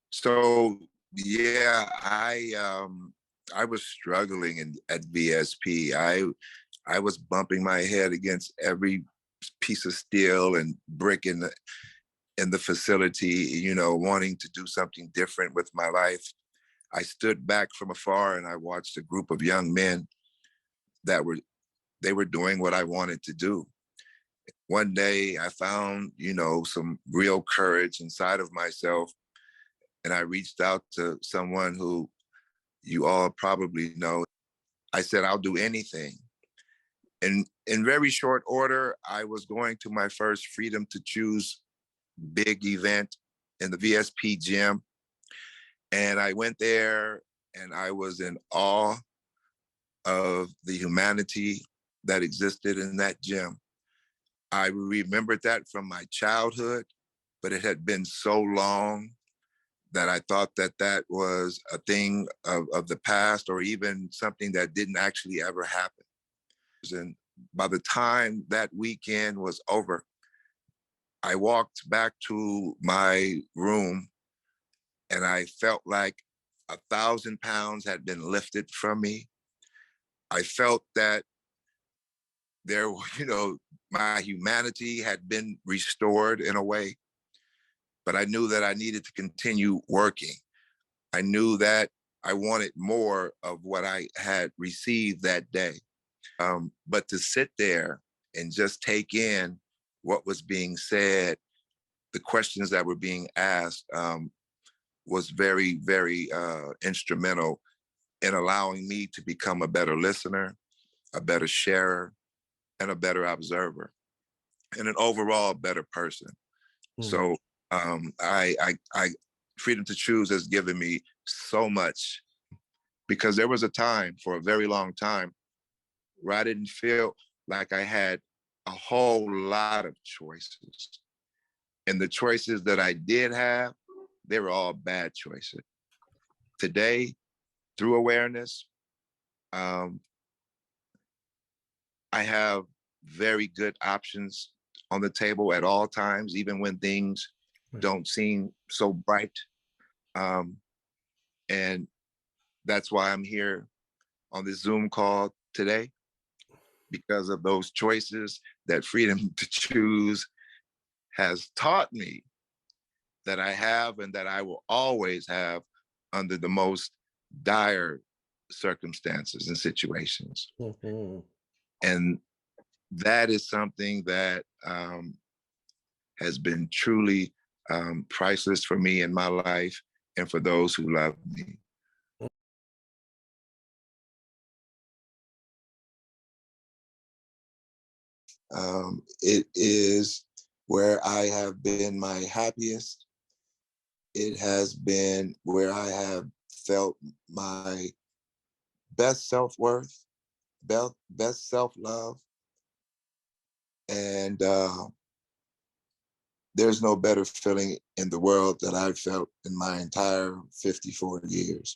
So yeah, I was struggling at VSP. I was bumping my head against every piece of steel and brick in the facility, wanting to do something different with my life. I stood back from afar and I watched a group of young men that were doing what I wanted to do. One day I found, some real courage inside of myself, and I reached out to someone who you all probably know. I said, I'll do anything. And in very short order, I was going to my first Freedom to Choose big event in the VSP gym. And I went there and I was in awe of the humanity that existed in that gym. I remembered that from my childhood, but it had been so long that I thought that was a thing of the past, or even something that didn't actually ever happen. And by the time that weekend was over, I walked back to my room and I felt like 1,000 pounds had been lifted from me. I felt that there, my humanity had been restored in a way, but I knew that I needed to continue working. I knew that I wanted more of what I had received that day. But to sit there and just take in what was being said, the questions that were being asked, was very, very instrumental in allowing me to become a better listener, a better sharer, and a better observer, and an overall better person. Mm. So I Freedom to Choose has given me so much, because there was a time, for a very long time, where I didn't feel like I had a whole lot of choices. And the choices that I did have, they were all bad choices. Today, through awareness, um, I have very good options on the table at all times, even when things Right. don't seem so bright. Um, and that's why I'm here on this Zoom call today, because of those choices that Freedom to Choose has taught me that I have and that I will always have under the most dire circumstances and situations. Mhm. And that is something that has been truly priceless for me in my life and for those who love me. It is where I have been my happiest. It has been where I have felt my best self-worth, best self-love. And there's no better feeling in the world that I've felt in my entire 54 years.